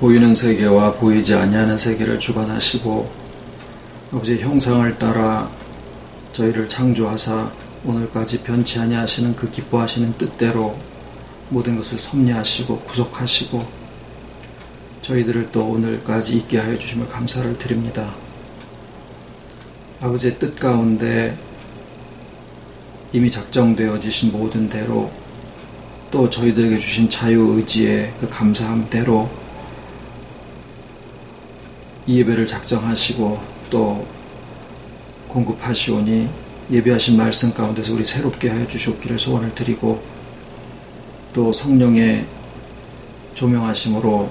보이는 세계와 보이지 아니하는 세계를 주관하시고 아버지의 형상을 따라 저희를 창조하사 오늘까지 변치 아니하시는 그 기뻐하시는 뜻대로 모든 것을 섭리하시고 구속하시고 저희들을 또 오늘까지 있게 하여 주심을 감사를 드립니다. 아버지의 뜻 가운데 이미 작정되어지신 모든 대로 또 저희들에게 주신 자유의지의 그 감사함대로 이 예배를 작정하시고 또 공급하시오니 예배하신 말씀 가운데서 우리 새롭게 하여 주시옵기를 소원을 드리고 또 성령의 조명하심으로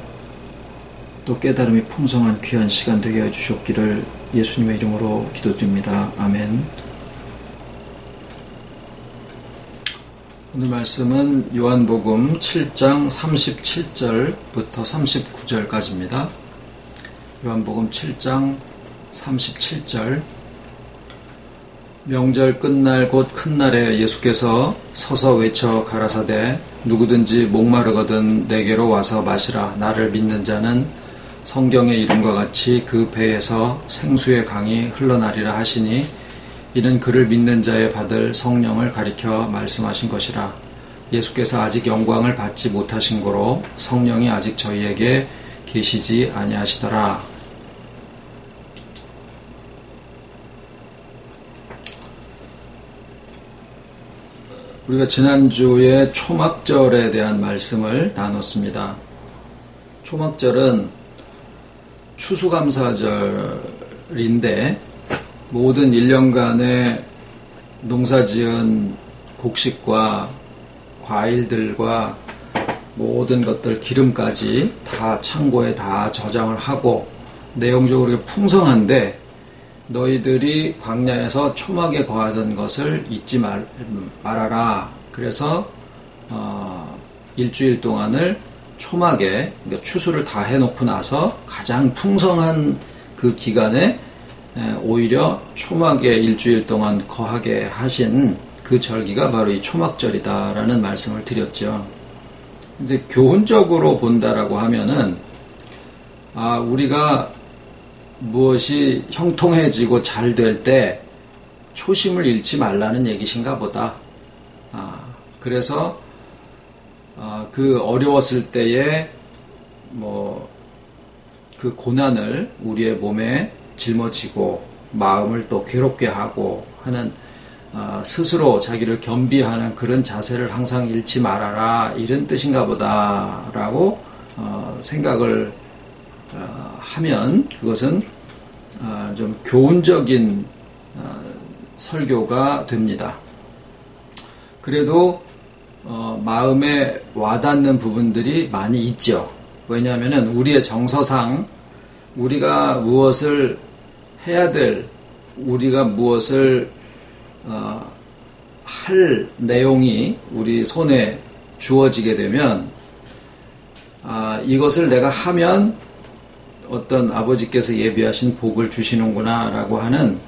또 깨달음이 풍성한 귀한 시간 되게 하여 주시옵기를 예수님의 이름으로 기도드립니다. 아멘. 오늘 말씀은 요한복음 7장 37절부터 39절까지입니다. 요한복음 7장 37절. 명절 끝날 곧 큰 날에 예수께서 서서 외쳐 가라사대 누구든지 목마르거든 내게로 와서 마시라. 나를 믿는 자는 성경의 이름과 같이 그 배에서 생수의 강이 흘러나리라 하시니 이는 그를 믿는 자의 받을 성령을 가리켜 말씀하신 것이라. 예수께서 아직 영광을 받지 못하신 고로 성령이 아직 저희에게 계시지 아니하시더라. 우리가 지난주에 초막절에 대한 말씀을 나눴습니다. 초막절은 추수감사절인데 모든 1년간의 농사지은 곡식과 과일들과 모든 것들 기름까지 다 창고에 다 저장을 하고 내용적으로 풍성한데 너희들이 광야에서 초막에 거하던 것을 잊지 말아라. 그래서 일주일 동안을 초막에 그러니까 추수를 다 해놓고 나서 가장 풍성한 그 기간에 오히려 초막에 일주일 동안 거하게 하신 그 절기가 바로 이 초막절이다라는 말씀을 드렸죠. 이제 교훈적으로 본다라고 하면은 우리가 무엇이 형통해지고 잘 될 때 초심을 잃지 말라는 얘기신가 보다. 그래서 그 어려웠을 때에 그 고난을 우리의 몸에 짊어지고 마음을 또 괴롭게 하고 하는 스스로 자기를 겸비하는 그런 자세를 항상 잃지 말아라 이런 뜻인가 보다라고 생각을 하면 그것은 좀 교훈적인 설교가 됩니다. 그래도 마음에 와닿는 부분들이 많이 있죠. 왜냐하면 우리의 정서상 우리가 무엇을 해야 될, 우리가 무엇을 할 내용이 우리 손에 주어지게 되면 이것을 내가 하면 어떤 아버지께서 예비하신 복을 주시는구나 라고 하는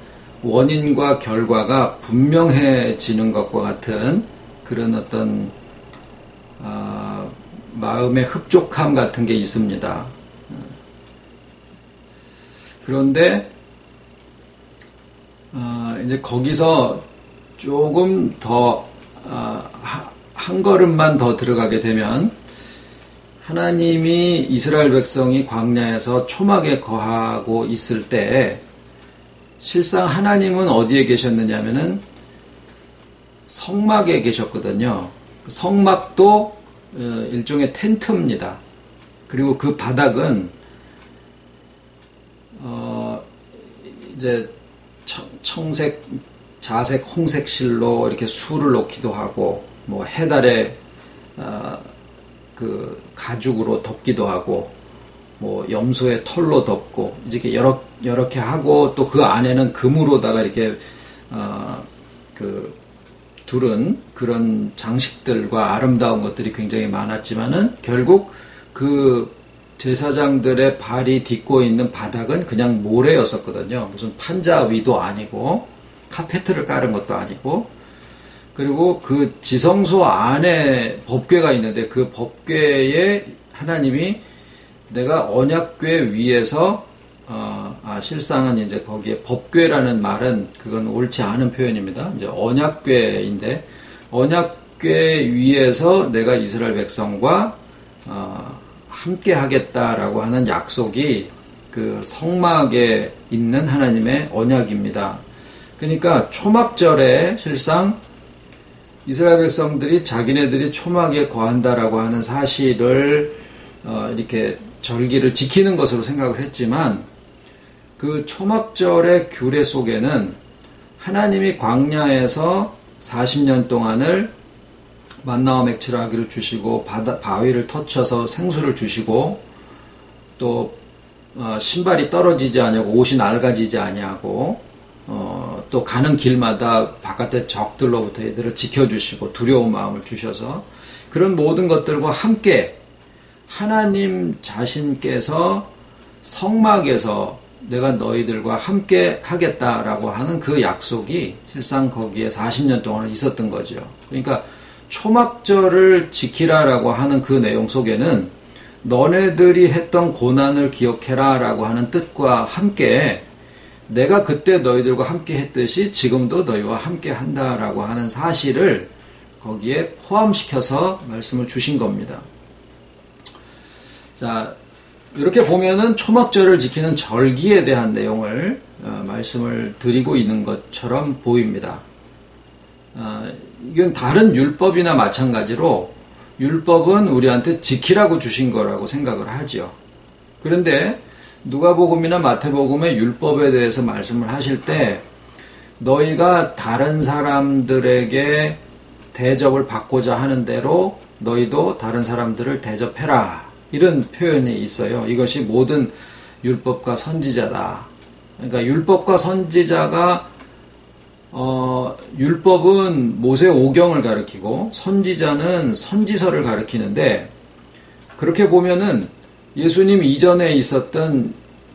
원인과 결과가 분명해지는 것과 같은 그런 어떤 마음의 흡족함 같은 게 있습니다. 그런데 이제 거기서 조금 더 한 걸음만 더 들어가게 되면 하나님이 이스라엘 백성이 광야에서 초막에 거하고 있을 때 실상 하나님은 어디에 계셨느냐면은 성막에 계셨거든요. 성막도 일종의 텐트입니다. 그리고 그 바닥은 이제 청색, 자색, 홍색 실로 이렇게 수를 놓기도 하고 뭐 해달에 그 가죽으로 덮기도 하고 뭐 염소의 털로 덮고 이렇게 이렇게 하고 또 그 안에는 금으로다가 이렇게 그 둘은 그런 장식들과 아름다운 것들이 굉장히 많았지만은 결국 그 제사장들의 발이 딛고 있는 바닥은 그냥 모래였었거든요. 무슨 판자 위도 아니고 카페트를 깔은 것도 아니고, 그리고 그 지성소 안에 법궤가 있는데 그 법궤에 하나님이 내가 언약궤 위에서 실상은 이제 거기에 법궤라는 말은 그건 옳지 않은 표현입니다. 이제 언약궤인데 언약궤 위에서 내가 이스라엘 백성과 함께 하겠다라고 하는 약속이 그 성막에 있는 하나님의 언약입니다. 그러니까 초막절에 실상 이스라엘 백성들이 자기네들이 초막에 거한다라고 하는 사실을 이렇게 절기를 지키는 것으로 생각을 했지만 그 초막절의 규례 속에는 하나님이 광야에서 40년 동안을 만나와 맥추라기를 주시고 바위를 터쳐서 생수를 주시고 또 신발이 떨어지지 아니하고 옷이 낡아지지 아니하고 또 가는 길마다 바깥의 적들로부터 얘들을 지켜주시고 두려운 마음을 주셔서 그런 모든 것들과 함께 하나님 자신께서 성막에서 내가 너희들과 함께 하겠다라고 하는 그 약속이 실상 거기에 40년 동안 있었던 거죠. 그러니까 초막절을 지키라라고 하는 그 내용 속에는 너네들이 했던 고난을 기억해라 라고 하는 뜻과 함께 내가 그때 너희들과 함께 했듯이 지금도 너희와 함께 한다라고 하는 사실을 거기에 포함시켜서 말씀을 주신 겁니다. 자, 이렇게 보면은 초막절을 지키는 절기에 대한 내용을 말씀을 드리고 있는 것처럼 보입니다. 이건 다른 율법이나 마찬가지로 율법은 우리한테 지키라고 주신 거라고 생각을 하죠. 그런데 누가복음이나 마태복음의 율법에 대해서 말씀을 하실 때 너희가 다른 사람들에게 대접을 받고자 하는 대로 너희도 다른 사람들을 대접해라. 이런 표현이 있어요. 이것이 모든 율법과 선지자다. 그러니까 율법과 선지자가 율법은 모세 오경을 가리키고 선지자는 선지서를 가리키는데 그렇게 보면은 예수님 이전에 있었던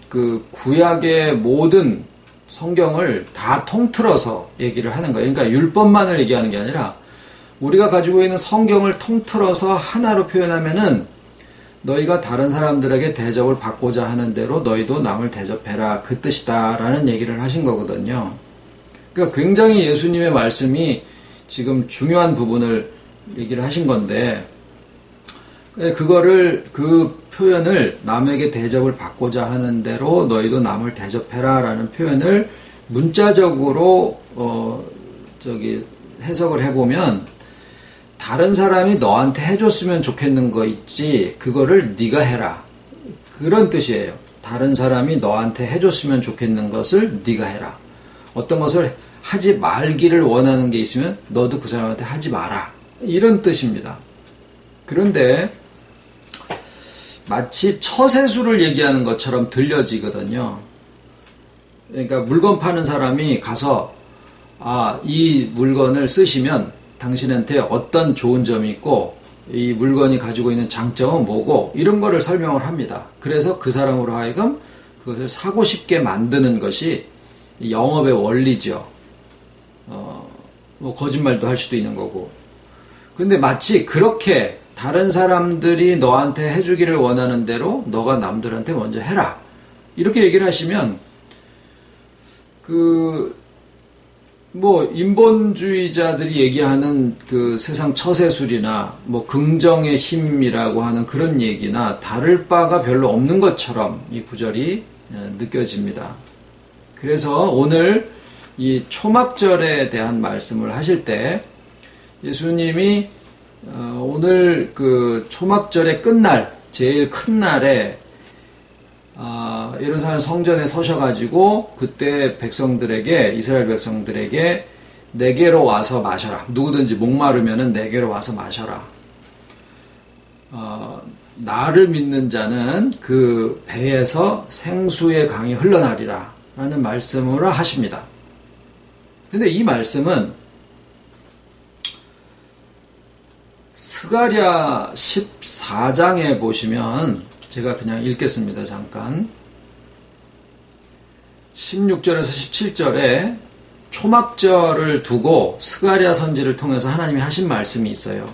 그 구약의 모든 성경을 다 통틀어서 얘기를 하는 거예요. 그러니까 율법만을 얘기하는 게 아니라 우리가 가지고 있는 성경을 통틀어서 하나로 표현하면은 너희가 다른 사람들에게 대접을 받고자 하는 대로 너희도 남을 대접해라 그 뜻이다 라는 얘기를 하신 거거든요. 그러니까 굉장히 예수님의 말씀이 지금 중요한 부분을 얘기를 하신 건데 그거를 그 표현을 남에게 대접을 받고자 하는 대로 너희도 남을 대접해라 라는 표현을 문자적으로 해석을 해보면 다른 사람이 너한테 해줬으면 좋겠는 거 있지 그거를 네가 해라 그런 뜻이에요. 다른 사람이 너한테 해줬으면 좋겠는 것을 네가 해라. 어떤 것을 하지 말기를 원하는 게 있으면 너도 그 사람한테 하지 마라 이런 뜻입니다. 그런데 마치 처세술을 얘기하는 것처럼 들려지거든요. 그러니까 물건 파는 사람이 가서 이 물건을 쓰시면 당신한테 어떤 좋은 점이 있고 이 물건이 가지고 있는 장점은 뭐고 이런 거를 설명을 합니다. 그래서 그 사람으로 하여금 그것을 사고 싶게 만드는 것이 영업의 원리죠. 뭐 거짓말도 할 수도 있는 거고. 근데 마치 그렇게 다른 사람들이 너한테 해주기를 원하는 대로 너가 남들한테 먼저 해라. 이렇게 얘기를 하시면 인본주의자들이 얘기하는 그 세상 처세술이나 긍정의 힘이라고 하는 그런 얘기나 다를 바가 별로 없는 것처럼 이 구절이 느껴집니다. 그래서 오늘 이 초막절에 대한 말씀을 하실 때 예수님이 오늘 그 초막절의 끝날, 제일 큰 날에 예루살렘 성전에 서셔가지고 그때 백성들에게 이스라엘 백성들에게 내게로 와서 마셔라. 누구든지 목마르면은 내게로 와서 마셔라. 나를 믿는 자는 그 배에서 생수의 강이 흘러나리라 라는 말씀으로 하십니다. 근데 이 말씀은 스가랴 14장에 보시면 제가 그냥 읽겠습니다. 잠깐 16절에서 17절에 초막절을 두고 스가랴 선지를 통해서 하나님이 하신 말씀이 있어요.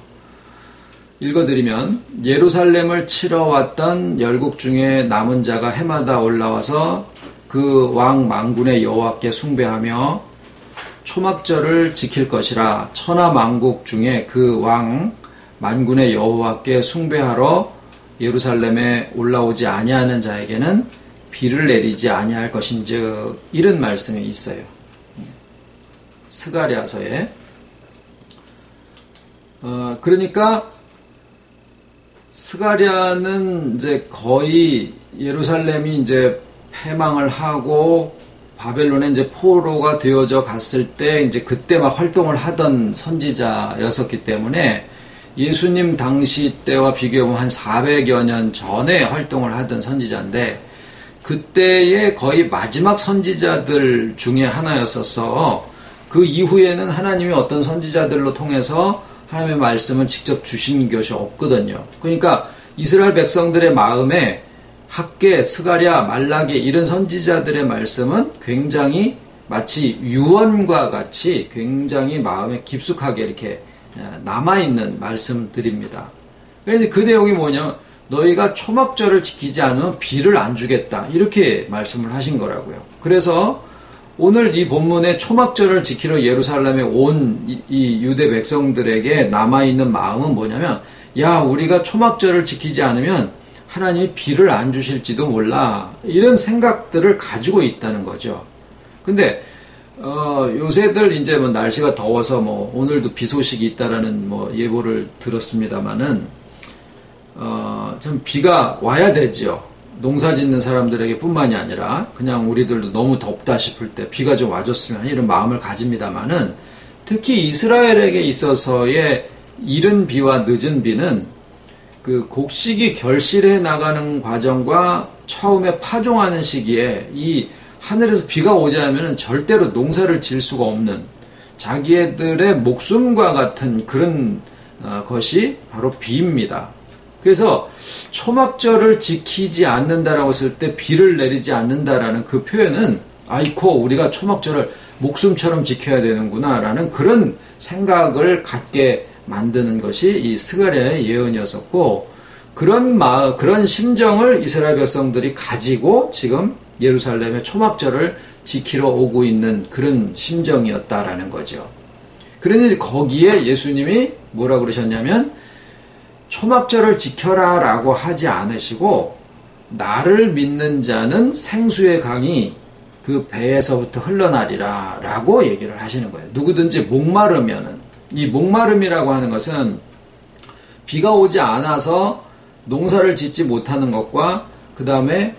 읽어드리면 예루살렘을 치러 왔던 열국 중에 남은 자가 해마다 올라와서 그 왕 만군의 여호와께 숭배하며 초막절을 지킬 것이라. 천하 만국 중에 그 왕 만군의 여호와께 숭배하러 예루살렘에 올라오지 아니하는 자에게는 비를 내리지 아니할 것인즉, 이런 말씀이 있어요. 스가랴서에. 그러니까 스가랴는 이제 거의 예루살렘이 이제 패망을 하고 바벨론에 이제 포로가 되어져 갔을 때 이제 그때 막 활동을 하던 선지자였었기 때문에 예수님 당시 때와 비교해보면 한 400여 년 전에 활동을 하던 선지자인데, 그때의 거의 마지막 선지자들 중에 하나였어서 그 이후에는 하나님이 어떤 선지자들로 통해서 하나님의 말씀을 직접 주신 것이 없거든요. 그러니까 이스라엘 백성들의 마음에 학개, 스가랴, 말라기 이런 선지자들의 말씀은 굉장히 마치 유언과 같이 굉장히 마음에 깊숙하게 이렇게 남아있는 말씀들입니다. 그런데 그 내용이 뭐냐, 너희가 초막절을 지키지 않으면 비를 안 주겠다, 이렇게 말씀을 하신 거라고요. 그래서 오늘 이 본문에 초막절을 지키러 예루살렘에 온 이 유대 백성들에게 남아있는 마음은 뭐냐면, 야, 우리가 초막절을 지키지 않으면 하나님이 비를 안 주실지도 몰라, 이런 생각들을 가지고 있다는 거죠. 근데 요새들 이제 뭐 날씨가 더워서 뭐 오늘도 비 소식이 있다라는 뭐 예보를 들었습니다만은 참 비가 와야 되죠. 농사 짓는 사람들에게 뿐만이 아니라 그냥 우리들도 너무 덥다 싶을 때 비가 좀 와줬으면 이런 마음을 가집니다만은, 특히 이스라엘에게 있어서의 이른 비와 늦은 비는 그 곡식이 결실해 나가는 과정과 처음에 파종하는 시기에 이 하늘에서 비가 오지 않으면 절대로 농사를 지을 수가 없는, 자기들의 목숨과 같은 그런 것이 바로 비입니다. 그래서 초막절을 지키지 않는다라고 했을 때 비를 내리지 않는다라는 그 표현은, 아이코, 우리가 초막절을 목숨처럼 지켜야 되는구나 라는 그런 생각을 갖게 만드는 것이 이 스가랴의 예언이었었고, 그런 심정을 이스라엘 백성들이 가지고 지금 예루살렘의 초막절을 지키러 오고 있는 그런 심정이었다라는 거죠. 그런데 거기에 예수님이 뭐라 그러셨냐면, 초막절을 지켜라 라고 하지 않으시고, 나를 믿는 자는 생수의 강이 그 배에서부터 흘러나리라 라고 얘기를 하시는 거예요. 누구든지 목마르면은, 이 목마름이라고 하는 것은 비가 오지 않아서 농사를 짓지 못하는 것과 그 다음에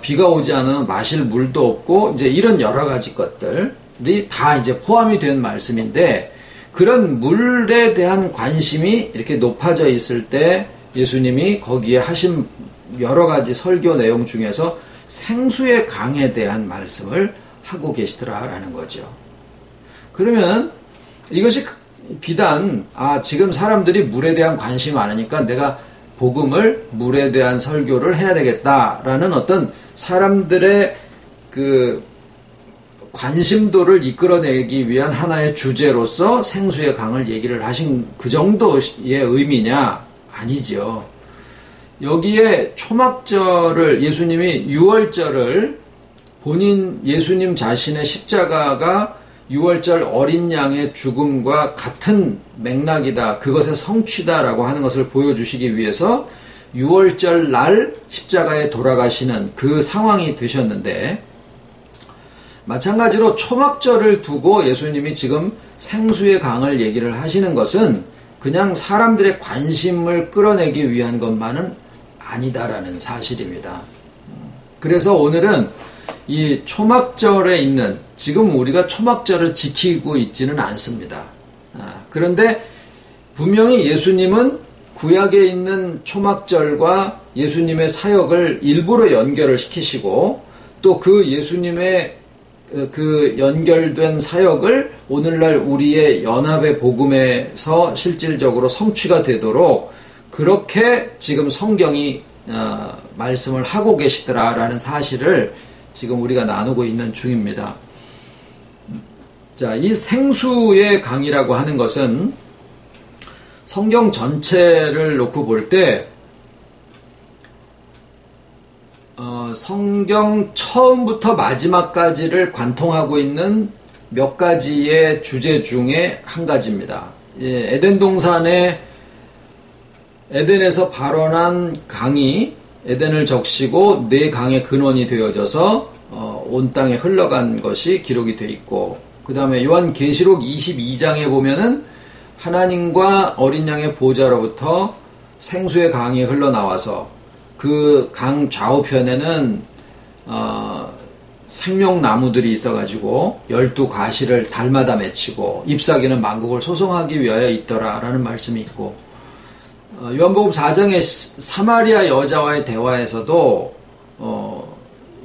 비가 오지 않으면 마실 물도 없고 이제 이런 여러 가지 것들이 다 이제 포함이 된 말씀인데, 그런 물에 대한 관심이 이렇게 높아져 있을 때 예수님이 거기에 하신 여러 가지 설교 내용 중에서 생수의 강에 대한 말씀을 하고 계시더라라는 거죠. 그러면 이것이 비단 지금 사람들이 물에 대한 관심이 많으니까 내가 복음을, 물에 대한 설교를 해야 되겠다라는 어떤 사람들의 그 관심도를 이끌어내기 위한 하나의 주제로서 생수의 강을 얘기를 하신 그 정도의 의미냐? 아니죠. 여기에 초막절을, 예수님이 유월절을 예수님 자신의 십자가가 유월절 어린 양의 죽음과 같은 맥락이다, 그것의 성취다라고 하는 것을 보여주시기 위해서 유월절 날 십자가에 돌아가시는 그 상황이 되셨는데, 마찬가지로 초막절을 두고 예수님이 지금 생수의 강을 얘기를 하시는 것은 그냥 사람들의 관심을 끌어내기 위한 것만은 아니다라는 사실입니다. 그래서 오늘은 이 초막절에 있는, 지금 우리가 초막절을 지키고 있지는 않습니다. 그런데 분명히 예수님은 구약에 있는 초막절과 예수님의 사역을 일부러 연결을 시키시고, 또 그 예수님의 그 연결된 사역을 오늘날 우리의 연합의 복음에서 실질적으로 성취가 되도록 그렇게 지금 성경이 말씀을 하고 계시더라라는 사실을 지금 우리가 나누고 있는 중입니다. 자, 이 생수의 강이라고 하는 것은 성경 전체를 놓고 볼 때 성경 처음부터 마지막까지를 관통하고 있는 몇 가지의 주제 중에 한 가지입니다. 에덴 동산에 에덴에서 발원한 강이 에덴을 적시고 네 강의 근원이 되어져서 온 땅에 흘러간 것이 기록이 되어 있고, 그 다음에 요한계시록 22장에 보면은 하나님과 어린 양의 보좌로부터 생수의 강이 흘러나와서 그 강 좌우편에는 생명나무들이 있어가지고 12가시를 달마다 맺히고 잎사귀는 만국을 소송하기 위하여 있더라라는 말씀이 있고, 요한복음 4장의 사마리아 여자와의 대화에서도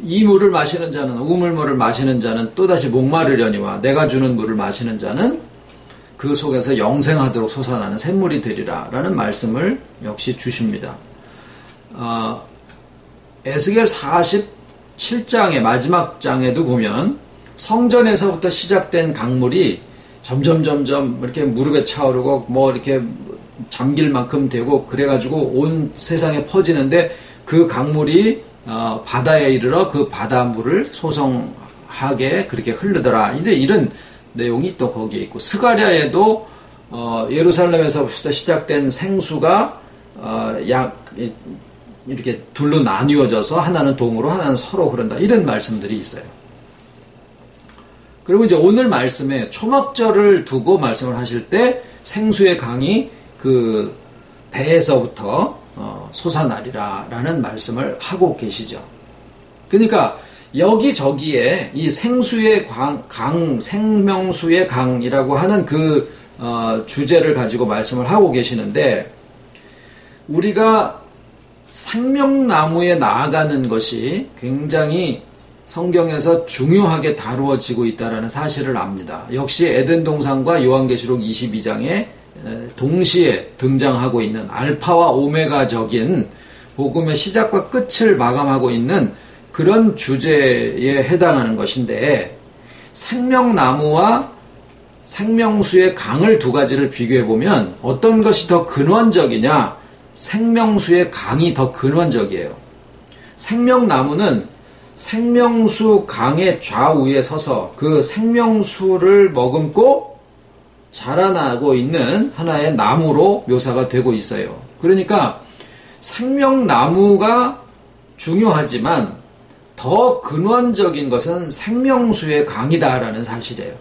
이 물을 마시는 자는, 우물물을 마시는 자는 또다시 목마르려니와 내가 주는 물을 마시는 자는 그 속에서 영생하도록 솟아나는 샘물이 되리라 라는 말씀을 역시 주십니다. 에스겔 47장의 마지막 장에도 보면 성전에서부터 시작된 강물이 점점 이렇게 무릎에 차오르고 뭐 이렇게 잠길 만큼 되고 그래가지고 온 세상에 퍼지는데, 그 강물이 바다에 이르러 그 바닷물을 소성하게 그렇게 흐르더라. 이제 이런 내용이 또 거기에 있고, 스가랴에도 예루살렘에서부터 시작된 생수가 이렇게 둘로 나뉘어져서 하나는 동으로 하나는 서로 흐른다, 이런 말씀들이 있어요. 그리고 이제 오늘 말씀에 초막절을 두고 말씀을 하실 때 생수의 강이 그 배에서부터 솟아나리라 라는 말씀을 하고 계시죠. 그러니까 여기저기에 이 생수의 강, 생명수의 강이라고 하는 그 주제를 가지고 말씀을 하고 계시는데, 우리가 생명나무에 나아가는 것이 굉장히 성경에서 중요하게 다루어지고 있다는 사실을 압니다. 역시 에덴 동산과 요한계시록 22장에 동시에 등장하고 있는 알파와 오메가적인 복음의 시작과 끝을 마감하고 있는 그런 주제에 해당하는 것인데, 생명나무와 생명수의 강을 두 가지를 비교해 보면 어떤 것이 더 근원적이냐? 생명수의 강이 더 근원적이에요. 생명나무는 생명수 강의 좌우에 서서 그 생명수를 머금고 자라나고 있는 하나의 나무로 묘사가 되고 있어요. 그러니까 생명나무가 중요하지만 더 근원적인 것은 생명수의 강이다라는 사실이에요.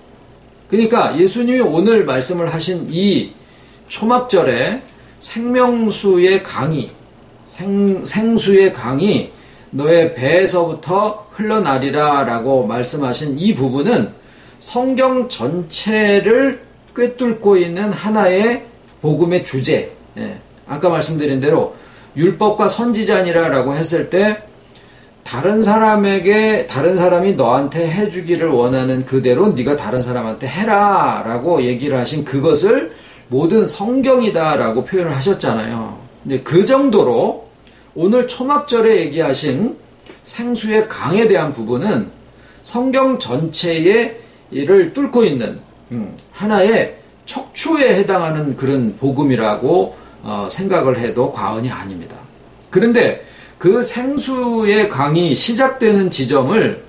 그러니까 예수님이 오늘 말씀을 하신 이 초막절에 생명수의 강이, 생수의 강이 너의 배에서부터 흘러나리라 라고 말씀하신 이 부분은 성경 전체를 꿰뚫고 있는 하나의 복음의 주제. 아까 말씀드린 대로 율법과 선지자니라 라고 했을 때 다른 사람이 너한테 해주기를 원하는 그대로 네가 다른 사람한테 해라 라고 얘기를 하신 그것을 모든 성경이다 라고 표현을 하셨잖아요. 근데 그 정도로 오늘 초막절에 얘기하신 생수의 강에 대한 부분은 성경 전체의 이를 뚫고 있는 하나의 척추에 해당하는 그런 복음이라고 생각을 해도 과언이 아닙니다. 그런데 그 생수의 강이 시작되는 지점을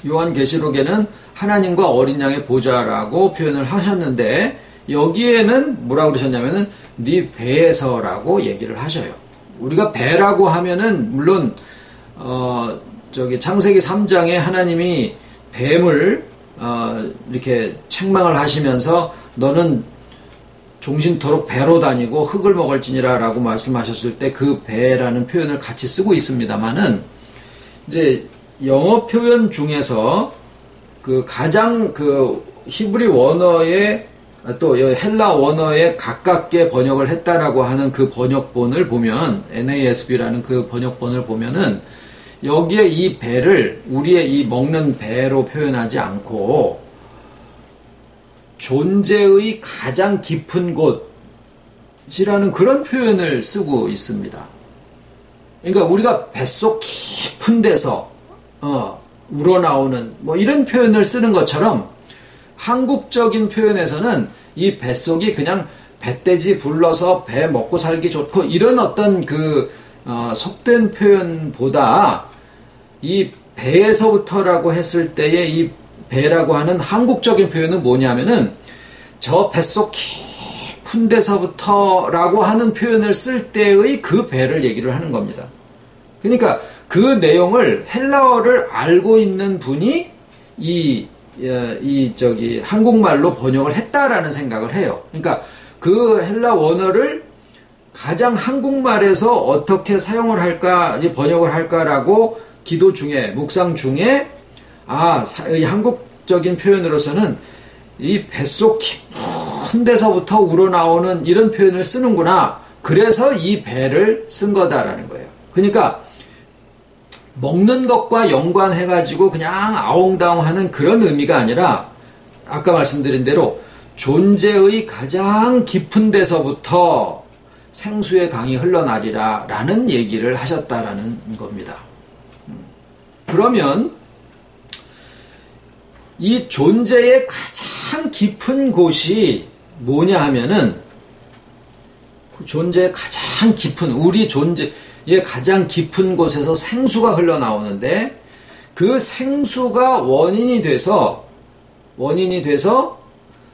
요한계시록에는 하나님과 어린 양의 보좌라고 표현을 하셨는데, 여기에는 뭐라고 그러셨냐면은 네 배에서라고 얘기를 하셔요. 우리가 배라고 하면은 물론 창세기 3장에 하나님이 뱀을 이렇게 책망을 하시면서 너는 종신토록 배로 다니고 흙을 먹을지니라 라고 말씀하셨을 때 그 배라는 표현을 같이 쓰고 있습니다만은, 이제 영어 표현 중에서 그 가장 그 히브리 원어에 또 헬라 원어에 가깝게 번역을 했다라고 하는 그 번역본을 보면, NASB라는 그 번역본을 보면은 여기에 이 배를 우리의 이 먹는 배로 표현하지 않고 존재의 가장 깊은 곳이라는 그런 표현을 쓰고 있습니다. 그러니까 우리가 뱃속 깊은 데서 우러나오는 뭐 이런 표현을 쓰는 것처럼 한국적인 표현에서는 이 뱃속이 그냥 배돼지 불러서 배 먹고 살기 좋고 이런 어떤 속된 표현보다 이 배에서부터라고 했을 때의 이 배라고 하는 한국적인 표현은 뭐냐면은 저 뱃속 깊은 데서부터라고 하는 표현을 쓸 때의 그 배를 얘기를 하는 겁니다. 그러니까 그 내용을 헬라어를 알고 있는 분이 한국말로 번역을 했다라는 생각을 해요. 그러니까 그 헬라 원어를 가장 한국말에서 어떻게 사용을 할까, 번역을 할까라고 기도 중에, 묵상 중에, 이 한국적인 표현으로서는 이 뱃속 깊은 데서부터 우러나오는 이런 표현을 쓰는구나. 그래서 이 배를 쓴 거다라는 거예요. 그러니까 먹는 것과 연관해가지고 그냥 아웅다웅 하는 그런 의미가 아니라 아까 말씀드린 대로 존재의 가장 깊은 데서부터 생수의 강이 흘러나리라 라는 얘기를 하셨다라는 겁니다. 그러면 이 존재의 가장 깊은 곳이 뭐냐 하면은 존재의 가장 깊은 우리 존재의 가장 깊은 곳에서 생수가 흘러나오는데 그 생수가 원인이 돼서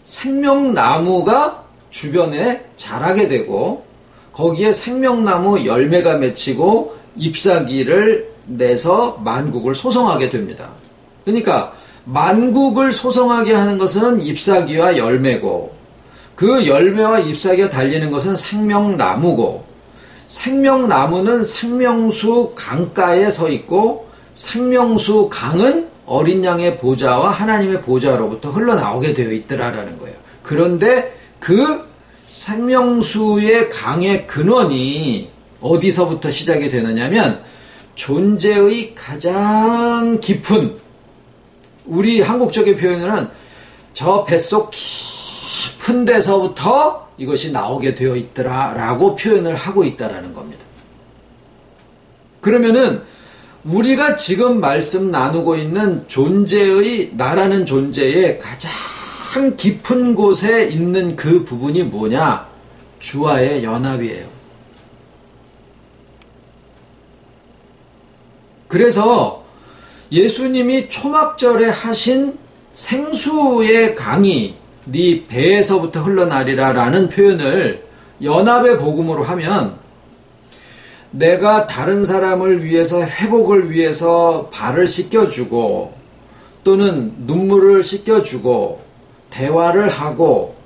생명나무가 주변에 자라게 되고 거기에 생명나무 열매가 맺히고 잎사귀를 내서 만국을 소성하게 됩니다. 그러니까 만국을 소성하게 하는 것은 잎사귀와 열매고 그 열매와 잎사귀가 달리는 것은 생명나무고 생명나무는 생명수 강가에 서 있고 생명수 강은 어린 양의 보좌와 하나님의 보좌로부터 흘러나오게 되어 있더라라는 거예요. 그런데 그 생명수의 강의 근원이 어디서부터 시작이 되느냐면 존재의 가장 깊은 우리 한국적인 표현으로는 저 뱃속 깊은 데서부터 이것이 나오게 되어 있더라라고 표현을 하고 있다라는 겁니다. 그러면은 우리가 지금 말씀 나누고 있는 존재의 나라는 존재의 가장 깊은 곳에 있는 그 부분이 뭐냐? 주와의 연합이에요. 그래서 예수님이 초막절에 하신 생수의 강이 네 배에서부터 흘러나리라 라는 표현을 연합의 복음으로 하면 내가 다른 사람을 위해서 회복을 위해서 발을 씻겨주고 또는 눈물을 씻겨주고 대화를 하고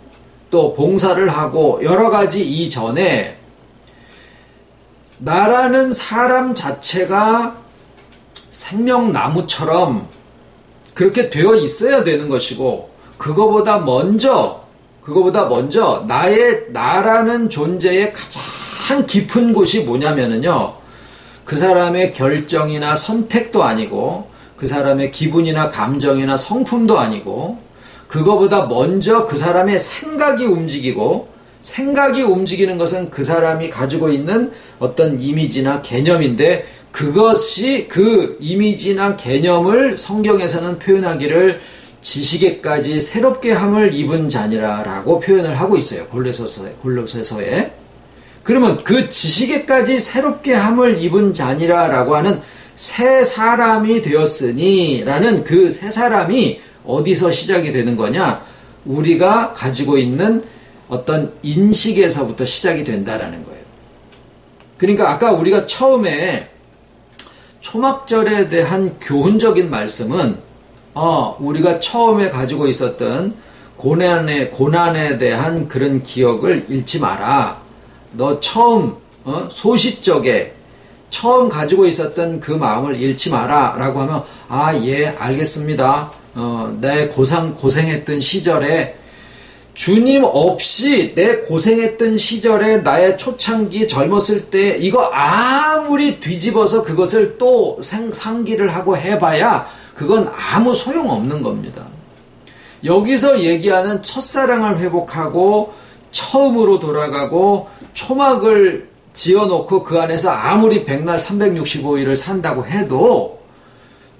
또 봉사를 하고 여러 가지 이전에 나라는 사람 자체가 생명나무처럼 그렇게 되어 있어야 되는 것이고 그거보다 먼저 나라는 존재의 가장 깊은 곳이 뭐냐면은요 그 사람의 결정이나 선택도 아니고 그 사람의 기분이나 감정이나 성품도 아니고 그거보다 먼저 그 사람의 생각이 움직이고 생각이 움직이는 것은 그 사람이 가지고 있는 어떤 이미지나 개념인데 그것이 그 이미지나 개념을 성경에서는 표현하기를 지식에까지 새롭게 함을 입은 자니라라고 표현을 하고 있어요. 골로새서에. 그러면 그 지식에까지 새롭게 함을 입은 자니라라고 하는 새 사람이 되었으니 라는 그 새 사람이 어디서 시작이 되는 거냐? 우리가 가지고 있는 어떤 인식에서부터 시작이 된다라는 거예요. 그러니까 아까 우리가 처음에 초막절에 대한 교훈적인 말씀은 우리가 처음에 가지고 있었던 고난에 대한 그런 기억을 잃지 마라. 너 처음 소시적에 처음 가지고 있었던 그 마음을 잃지 마라 라고 하면 예 알겠습니다. 내 고생했던 시절에 주님 없이 내 고생했던 시절에 나의 초창기 젊었을 때 이거 아무리 뒤집어서 그것을 또 상기를 하고 해봐야 그건 아무 소용없는 겁니다. 여기서 얘기하는 첫사랑을 회복하고 처음으로 돌아가고 초막을 지어놓고 그 안에서 아무리 백날 365일을 산다고 해도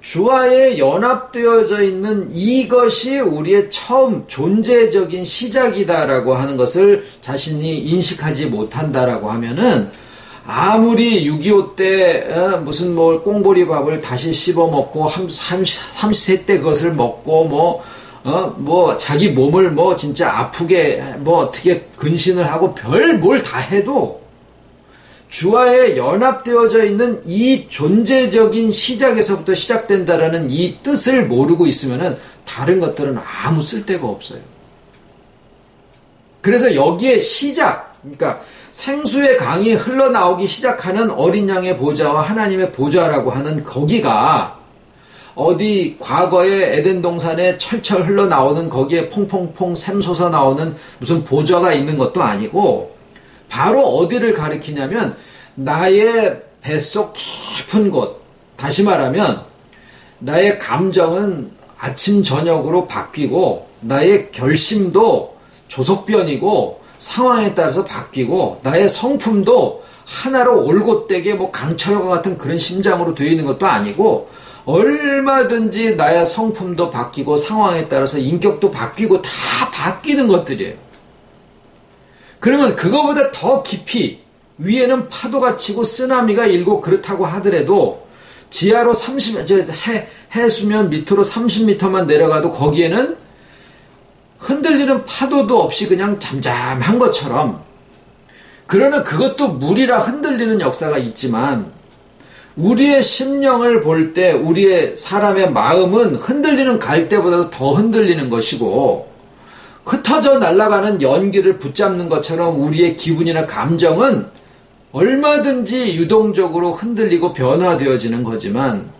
주와의 연합되어져 있는 이것이 우리의 처음 존재적인 시작이다라고 하는 것을 자신이 인식하지 못한다라고 하면은 아무리 6.25 때 무슨 뭐 꽁보리밥을 다시 씹어 먹고 30세 때 그것을 먹고 뭐 자기 몸을 뭐 진짜 아프게 뭐 어떻게 근신을 하고 별 뭘 다 해도 주와의 연합되어져 있는 이 존재적인 시작에서부터 시작된다라는 이 뜻을 모르고 있으면은 다른 것들은 아무 쓸데가 없어요. 그래서 여기에 시작, 그러니까 생수의 강이 흘러나오기 시작하는 어린 양의 보좌와 하나님의 보좌라고 하는 거기가 어디 과거에 에덴 동산에 철철 흘러나오는 거기에 퐁퐁퐁 샘솟아 나오는 무슨 보좌가 있는 것도 아니고 바로 어디를 가리키냐면 나의 뱃속 깊은 곳, 다시 말하면 나의 감정은 아침 저녁으로 바뀌고 나의 결심도 조석변이고 상황에 따라서 바뀌고 나의 성품도 하나로 올곧되게 뭐 강철과 같은 그런 심장으로 되어 있는 것도 아니고 얼마든지 나의 성품도 바뀌고 상황에 따라서 인격도 바뀌고 다 바뀌는 것들이에요. 그러면 그거보다 더 깊이 위에는 파도가 치고 쓰나미가 일고 그렇다고 하더라도 지하로 해수면 밑으로 30m만 내려가도 거기에는 흔들리는 파도도 없이 그냥 잠잠한 것처럼, 그러나 그것도 물이라 흔들리는 역사가 있지만 우리의 심령을 볼 때 우리의 사람의 마음은 흔들리는 갈대보다도 더 흔들리는 것이고 흩어져 날아가는 연기를 붙잡는 것처럼 우리의 기분이나 감정은 얼마든지 유동적으로 흔들리고 변화되어지는 거지만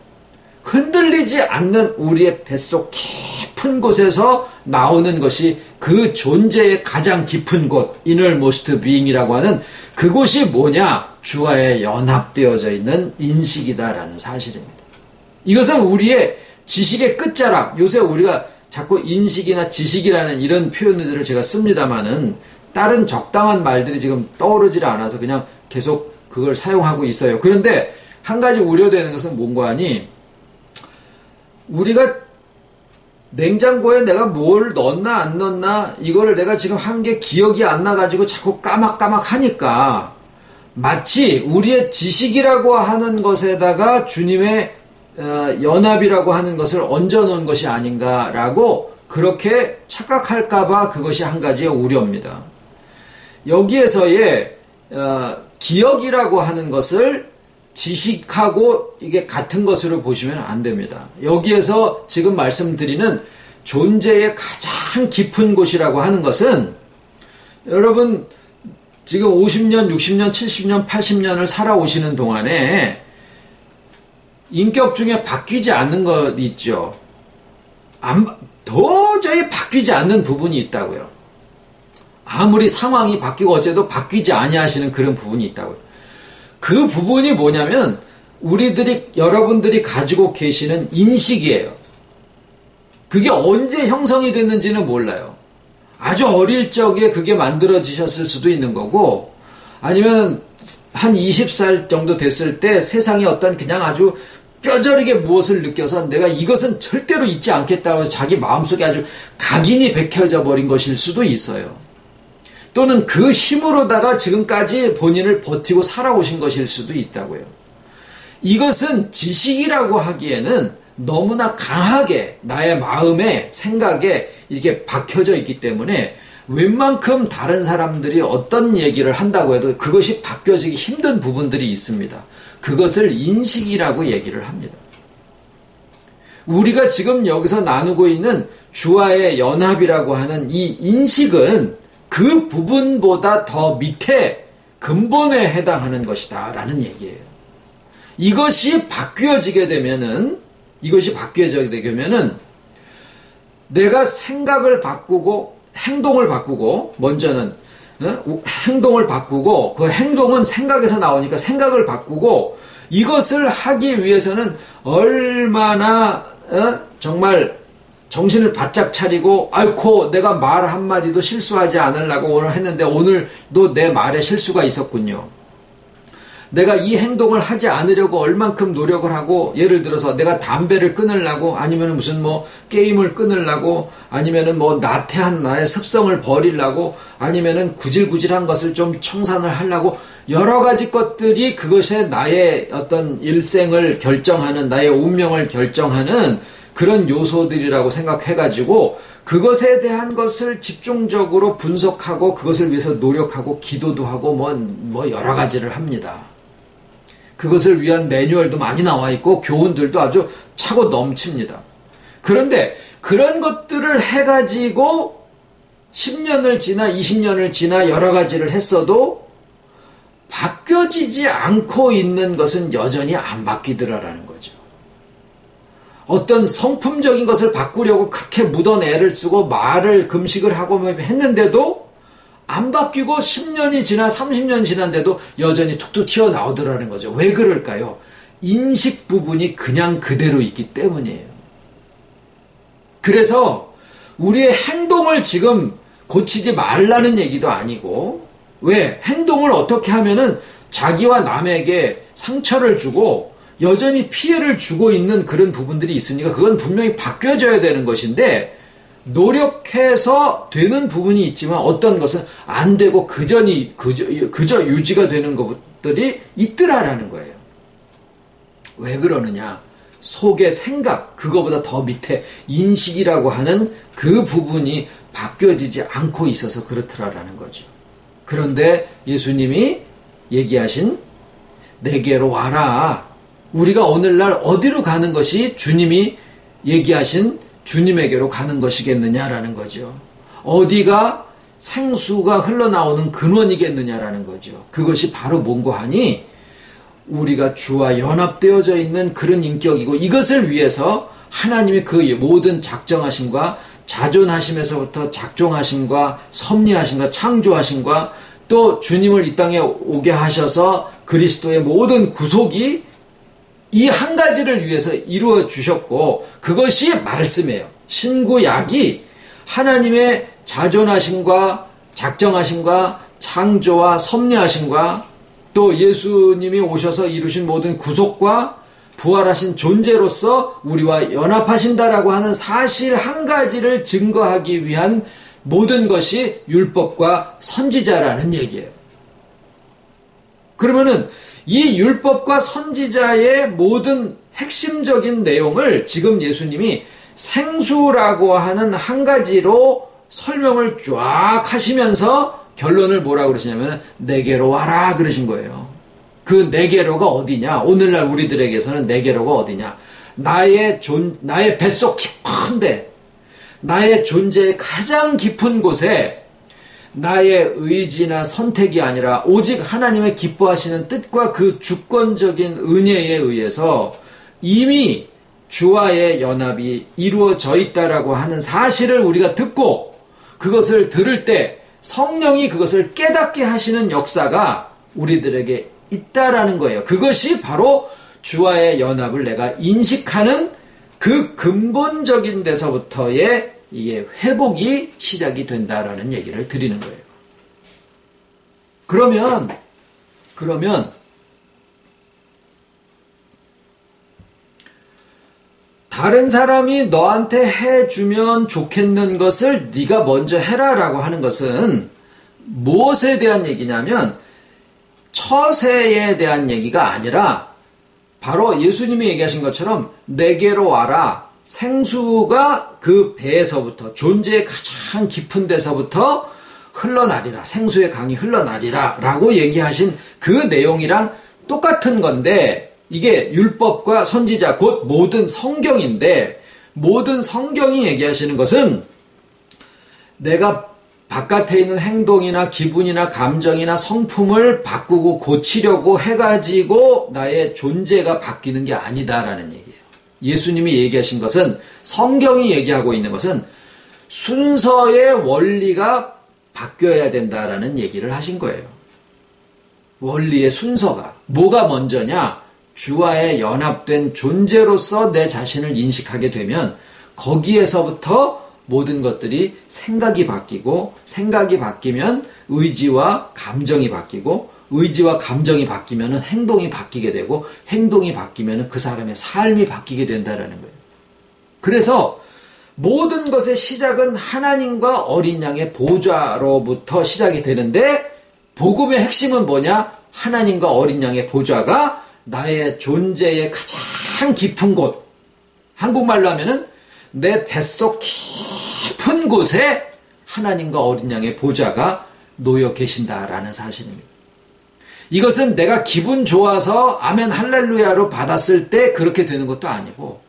흔들리지 않는 우리의 뱃속 깊은 곳에서 나오는 것이 그 존재의 가장 깊은 곳, innermost being이라고 하는 그곳이 뭐냐? 주와의 연합되어져 있는 인식이다라는 사실입니다. 이것은 우리의 지식의 끝자락, 요새 우리가 자꾸 인식이나 지식이라는 이런 표현들을 제가 씁니다마는 다른 적당한 말들이 지금 떠오르질 않아서 그냥 계속 그걸 사용하고 있어요. 그런데 한 가지 우려되는 것은 뭔가 하니 우리가 냉장고에 내가 뭘 넣었나 안 넣었나 이거를 내가 지금 한 게 기억이 안 나가지고 자꾸 까막까막 하니까 마치 우리의 지식이라고 하는 것에다가 주님의 연합이라고 하는 것을 얹어놓은 것이 아닌가라고 그렇게 착각할까봐 그것이 한 가지의 우려입니다. 여기에서의 기억이라고 하는 것을 지식하고 이게 같은 것으로 보시면 안 됩니다. 여기에서 지금 말씀드리는 존재의 가장 깊은 곳이라고 하는 것은 여러분 지금 50년, 60년, 70년, 80년을 살아오시는 동안에 인격 중에 바뀌지 않는 것 있죠. 도저히 바뀌지 않는 부분이 있다고요. 아무리 상황이 바뀌고 어째도 바뀌지 아니하시는 그런 부분이 있다고요. 그 부분이 뭐냐면 여러분들이 가지고 계시는 인식이에요. 그게 언제 형성이 됐는지는 몰라요. 아주 어릴 적에 그게 만들어지셨을 수도 있는 거고 아니면 한 20살 정도 됐을 때 세상에 어떤 그냥 아주 뼈저리게 무엇을 느껴서 내가 이것은 절대로 잊지 않겠다고 해서 자기 마음속에 아주 각인이 박혀져 버린 것일 수도 있어요. 또는 그 힘으로다가 지금까지 본인을 버티고 살아오신 것일 수도 있다고요. 이것은 지식이라고 하기에는 너무나 강하게 나의 마음에 생각에 이게 박혀져 있기 때문에 웬만큼 다른 사람들이 어떤 얘기를 한다고 해도 그것이 바뀌어지기 힘든 부분들이 있습니다. 그것을 인식이라고 얘기를 합니다. 우리가 지금 여기서 나누고 있는 주와의 연합이라고 하는 이 인식은 그 부분보다 더 밑에 근본에 해당하는 것이다 라는 얘기예요. 이것이 바뀌어지게 되면은 내가 생각을 바꾸고 행동을 바꾸고 먼저는 행동을 바꾸고 그 행동은 생각에서 나오니까 생각을 바꾸고 이것을 하기 위해서는 얼마나 정말 정신을 바짝 차리고 아이고 내가 말 한마디도 실수하지 않으려고 오늘 했는데 오늘도 내 말에 실수가 있었군요. 내가 이 행동을 하지 않으려고 얼만큼 노력을 하고, 예를 들어서 내가 담배를 끊으려고, 아니면 무슨 뭐 게임을 끊으려고, 아니면은 뭐 나태한 나의 습성을 버리려고, 아니면은 구질구질한 것을 좀 청산을 하려고, 여러 가지 것들이 그것에 나의 어떤 일생을 결정하는, 나의 운명을 결정하는 그런 요소들이라고 생각해가지고 그것에 대한 것을 집중적으로 분석하고 그것을 위해서 노력하고 기도도 하고 뭐 여러 가지를 합니다. 그것을 위한 매뉴얼도 많이 나와 있고 교훈들도 아주 차고 넘칩니다. 그런데 그런 것들을 해가지고 10년을 지나 20년을 지나 여러 가지를 했어도 바뀌어지지 않고 있는 것은 여전히 안 바뀌더라라는 거죠. 어떤 성품적인 것을 바꾸려고 그렇게 묻어내 애를 쓰고 말을 금식을 하고 했는데도 안 바뀌고 10년이 지나 30년 지난데도 여전히 툭툭 튀어나오더라는 거죠. 왜 그럴까요? 인식 부분이 그냥 그대로 있기 때문이에요. 그래서 우리의 행동을 지금 고치지 말라는 얘기도 아니고, 왜? 행동을 어떻게 하면은 자기와 남에게 상처를 주고 여전히 피해를 주고 있는 그런 부분들이 있으니까 그건 분명히 바뀌어져야 되는 것인데, 노력해서 되는 부분이 있지만 어떤 것은 안 되고 그저 유지가 되는 것들이 있더라라는 거예요. 왜 그러느냐? 속의 생각, 그거보다 더 밑에 인식이라고 하는 그 부분이 바뀌어지지 않고 있어서 그렇더라라는 거죠. 그런데 예수님이 얘기하신 내게로 와라. 우리가 오늘날 어디로 가는 것이 주님이 얘기하신 주님에게로 가는 것이겠느냐라는 거죠. 어디가 생수가 흘러나오는 근원이겠느냐라는 거죠. 그것이 바로 뭔고 하니 우리가 주와 연합되어져 있는 그런 인격이고, 이것을 위해서 하나님이 그 모든 작정하심과 자존하심에서부터 작종하심과 섭리하심과 창조하심과 또 주님을 이 땅에 오게 하셔서 그리스도의 모든 구속이 이 한 가지를 위해서 이루어 주셨고, 그것이 말씀이에요. 신구약이 하나님의 자존하심과 작정하심과 창조와 섭리하심과 또 예수님이 오셔서 이루신 모든 구속과 부활하신 존재로서 우리와 연합하신다라고 하는 사실 한 가지를 증거하기 위한 모든 것이 율법과 선지자라는 얘기예요. 그러면은 이 율법과 선지자의 모든 핵심적인 내용을 지금 예수님이 생수라고 하는 한 가지로 설명을 쫙 하시면서 결론을 뭐라고 그러시냐면 내게로 와라 그러신 거예요. 그 내게로가 어디냐? 오늘날 우리들에게서는 내게로가 어디냐? 나의 뱃속 깊은데, 나의 존재의 가장 깊은 곳에 나의 의지나 선택이 아니라 오직 하나님의 기뻐하시는 뜻과 그 주권적인 은혜에 의해서 이미 주와의 연합이 이루어져 있다라고 하는 사실을 우리가 듣고, 그것을 들을 때 성령이 그것을 깨닫게 하시는 역사가 우리들에게 있다라는 거예요. 그것이 바로 주와의 연합을 내가 인식하는 그 근본적인 데서부터의 이게 회복이 시작이 된다라는 얘기를 드리는 거예요. 그러면 다른 사람이 너한테 해주면 좋겠는 것을 네가 먼저 해라라고 하는 것은 무엇에 대한 얘기냐면 처세에 대한 얘기가 아니라 바로 예수님이 얘기하신 것처럼 내게로 와라. 생수가 그 배에서부터, 존재의 가장 깊은 데서부터 흘러나리라. 생수의 강이 흘러나리라 라고 얘기하신 그 내용이랑 똑같은 건데, 이게 율법과 선지자 곧 모든 성경인데, 모든 성경이 얘기하시는 것은 내가 바깥에 있는 행동이나 기분이나 감정이나 성품을 바꾸고 고치려고 해가지고 나의 존재가 바뀌는 게 아니다라는 얘기예요. 예수님이 얘기하신 것은, 성경이 얘기하고 있는 것은 순서의 원리가 바뀌어야 된다라는 얘기를 하신 거예요. 원리의 순서가 뭐가 먼저냐? 주와의 연합된 존재로서 내 자신을 인식하게 되면 거기에서부터 모든 것들이 생각이 바뀌고, 생각이 바뀌면 의지와 감정이 바뀌고, 의지와 감정이 바뀌면 행동이 바뀌게 되고 행동이 바뀌면 그 사람의 삶이 바뀌게 된다는 거예요. 그래서 모든 것의 시작은 하나님과 어린 양의 보좌로부터 시작이 되는데 복음의 핵심은 뭐냐? 하나님과 어린 양의 보좌가 나의 존재의 가장 깊은 곳, 한국말로 하면은 내 뱃속 깊은 곳에 하나님과 어린 양의 보좌가 놓여 계신다라는 사실입니다. 이것은 내가 기분 좋아서 아멘 할렐루야로 받았을 때 그렇게 되는 것도 아니고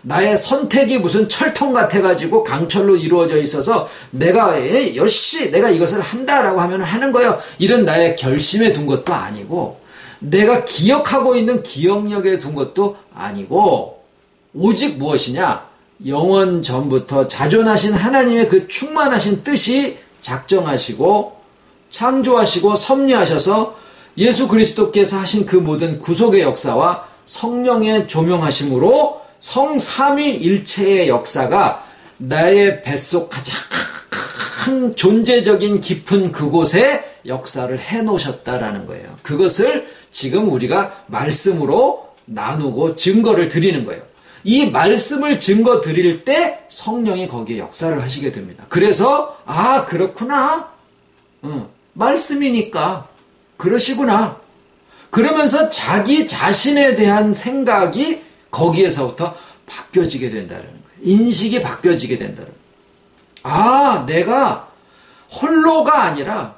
나의 선택이 무슨 철통 같아가지고 강철로 이루어져 있어서 내가 내가 이것을 한다라고 하면 하는 거예요. 이런 나의 결심에 둔 것도 아니고 내가 기억하고 있는 기억력에 둔 것도 아니고 오직 무엇이냐? 영원 전부터 자존하신 하나님의 그 충만하신 뜻이 작정하시고 창조하시고 섭리하셔서 예수 그리스도께서 하신 그 모든 구속의 역사와 성령의 조명하심으로 성삼위일체의 역사가 나의 뱃속 가장 존재적인 깊은 그곳에 역사를 해놓으셨다라는 거예요. 그것을 지금 우리가 말씀으로 나누고 증거를 드리는 거예요. 이 말씀을 증거 드릴 때 성령이 거기에 역사를 하시게 됩니다. 그래서 그렇구나. 말씀이니까 그러시구나. 그러면서 자기 자신에 대한 생각이 거기에서부터 바뀌어지게 된다는 거예요. 인식이 바뀌어지게 된다는 거예요. 내가 홀로가 아니라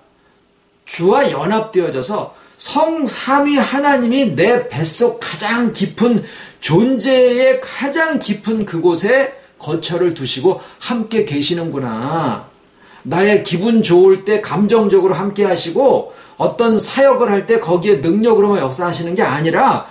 주와 연합되어져서 성삼위 하나님이 내 뱃속 가장 깊은 존재의 가장 깊은 그곳에 거처를 두시고 함께 계시는구나. 나의 기분 좋을 때 감정적으로 함께 하시고 어떤 사역을 할 때 거기에 능력으로만 역사하시는 게 아니라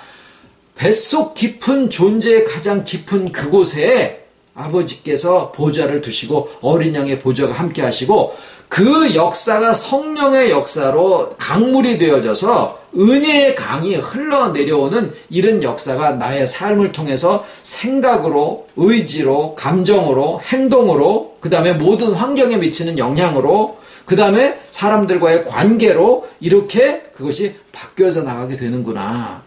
뱃속 깊은 존재의 가장 깊은 그곳에 아버지께서 보좌를 두시고 어린 양의 보좌가 함께 하시고 그 역사가 성령의 역사로 강물이 되어져서 은혜의 강이 흘러내려오는 이런 역사가 나의 삶을 통해서 생각으로, 의지로, 감정으로, 행동으로, 그 다음에 모든 환경에 미치는 영향으로, 그 다음에 사람들과의 관계로 이렇게 그것이 바뀌어져 나가게 되는구나.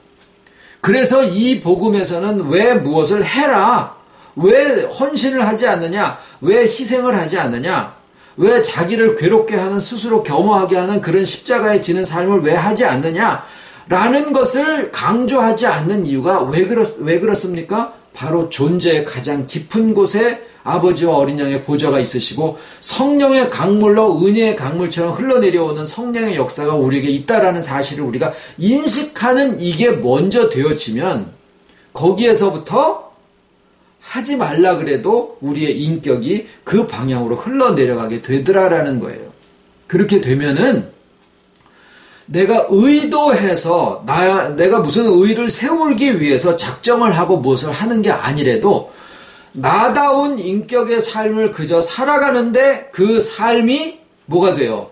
그래서 이 복음에서는 왜 무엇을 해라, 왜 헌신을 하지 않느냐, 왜 희생을 하지 않느냐, 왜 자기를 괴롭게 하는, 스스로 겸허하게 하는 그런 십자가에 지는 삶을 왜 하지 않느냐라는 것을 강조하지 않는 이유가 왜 그렇습니까? 바로 존재의 가장 깊은 곳에 아버지와 어린 양의 보좌가 있으시고 성령의 강물로 은혜의 강물처럼 흘러내려오는 성령의 역사가 우리에게 있다라는 사실을 우리가 인식하는 이게 먼저 되어지면 거기에서부터 하지 말라 그래도 우리의 인격이 그 방향으로 흘러내려가게 되더라라는 거예요. 그렇게 되면은 내가 의도해서 내가 무슨 의를 세우기 위해서 작정을 하고 무엇을 하는 게 아니래도 나다운 인격의 삶을 그저 살아가는데 그 삶이 뭐가 돼요?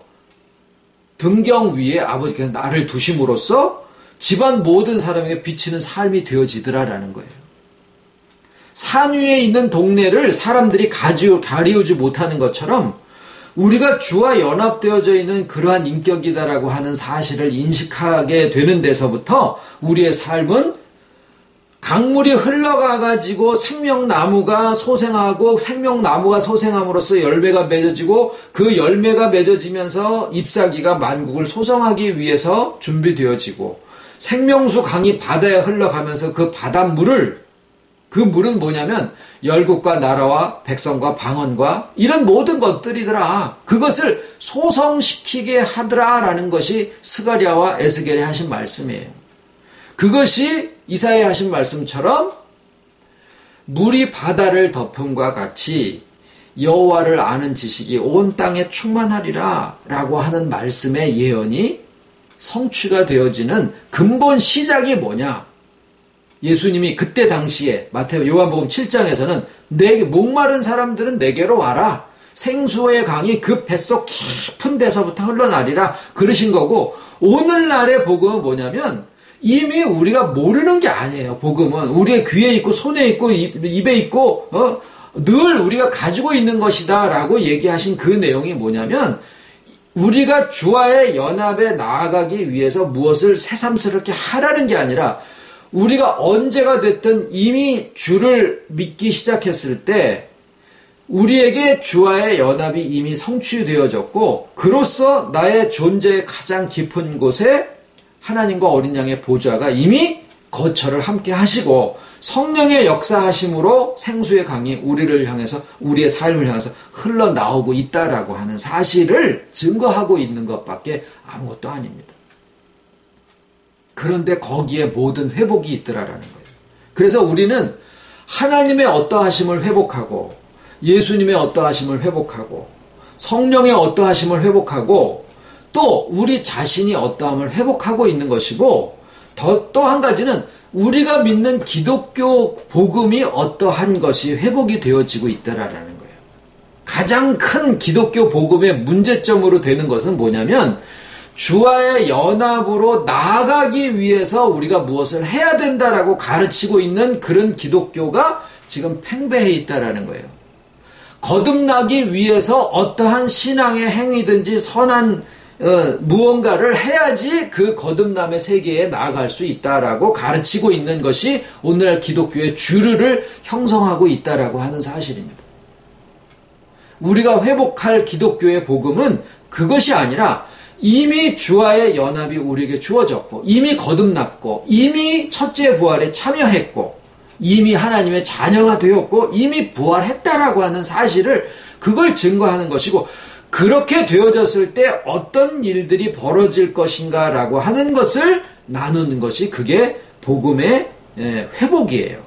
등경 위에 아버지께서 나를 두심으로써 집안 모든 사람에게 비치는 삶이 되어지더라라는 거예요. 산 위에 있는 동네를 사람들이 가리우지 못하는 것처럼 우리가 주와 연합되어져 있는 그러한 인격이다라고 하는 사실을 인식하게 되는 데서부터 우리의 삶은 강물이 흘러가가지고 생명나무가 소생하고 생명나무가 소생함으로써 열매가 맺어지고 그 열매가 맺어지면서 잎사귀가 만국을 소성하기 위해서 준비되어지고 생명수 강이 바다에 흘러가면서 그 바닷물을 그 물은 뭐냐면 열국과 나라와 백성과 방언과 이런 모든 것들이더라. 그것을 소성시키게 하더라라는 것이 스가랴와 에스겔이 하신 말씀이에요. 그것이 이사야에 하신 말씀처럼 물이 바다를 덮음과 같이 여호와를 아는 지식이 온 땅에 충만하리라 라고 하는 말씀의 예언이 성취가 되어지는 근본 시작이 뭐냐? 예수님이 그때 당시에 요한복음 7장에서는 목마른 사람들은 내게로 와라. 생수의 강이 그 뱃속 깊은 데서부터 흘러나리라 그러신 거고 오늘날의 복음은 뭐냐면 이미 우리가 모르는 게 아니에요. 복음은 우리의 귀에 있고 손에 있고 입에 있고 늘 우리가 가지고 있는 것이다 라고 얘기하신 그 내용이 뭐냐면 우리가 주와의 연합에 나아가기 위해서 무엇을 새삼스럽게 하라는 게 아니라 우리가 언제가 됐든 이미 주를 믿기 시작했을 때 우리에게 주와의 연합이 이미 성취되어졌고 그로써 나의 존재의 가장 깊은 곳에 하나님과 어린 양의 보좌가 이미 거처를 함께 하시고 성령의 역사하심으로 생수의 강이 우리를 향해서 우리의 삶을 향해서 흘러나오고 있다라고 하는 사실을 증거하고 있는 것밖에 아무것도 아닙니다. 그런데 거기에 모든 회복이 있더라라는 거예요. 그래서 우리는 하나님의 어떠하심을 회복하고 예수님의 어떠하심을 회복하고 성령의 어떠하심을 회복하고 또 우리 자신이 어떠함을 회복하고 있는 것이고 또 한 가지는 우리가 믿는 기독교 복음이 어떠한 것이 회복이 되어지고 있다라는 거예요. 가장 큰 기독교 복음의 문제점으로 되는 것은 뭐냐면 주와의 연합으로 나아가기 위해서 우리가 무엇을 해야 된다라고 가르치고 있는 그런 기독교가 지금 팽배해 있다라는 거예요. 거듭나기 위해서 어떠한 신앙의 행위든지 선한 무언가를 해야지 그 거듭남의 세계에 나아갈 수 있다라고 가르치고 있는 것이 오늘날 기독교의 주류를 형성하고 있다라고 하는 사실입니다. 우리가 회복할 기독교의 복음은 그것이 아니라 이미 주와의 연합이 우리에게 주어졌고 이미 거듭났고 이미 첫째 부활에 참여했고 이미 하나님의 자녀가 되었고 이미 부활했다라고 하는 사실을 그걸 증거하는 것이고 그렇게 되어졌을 때 어떤 일들이 벌어질 것인가라고 하는 것을 나누는 것이 그게 복음의 회복이에요.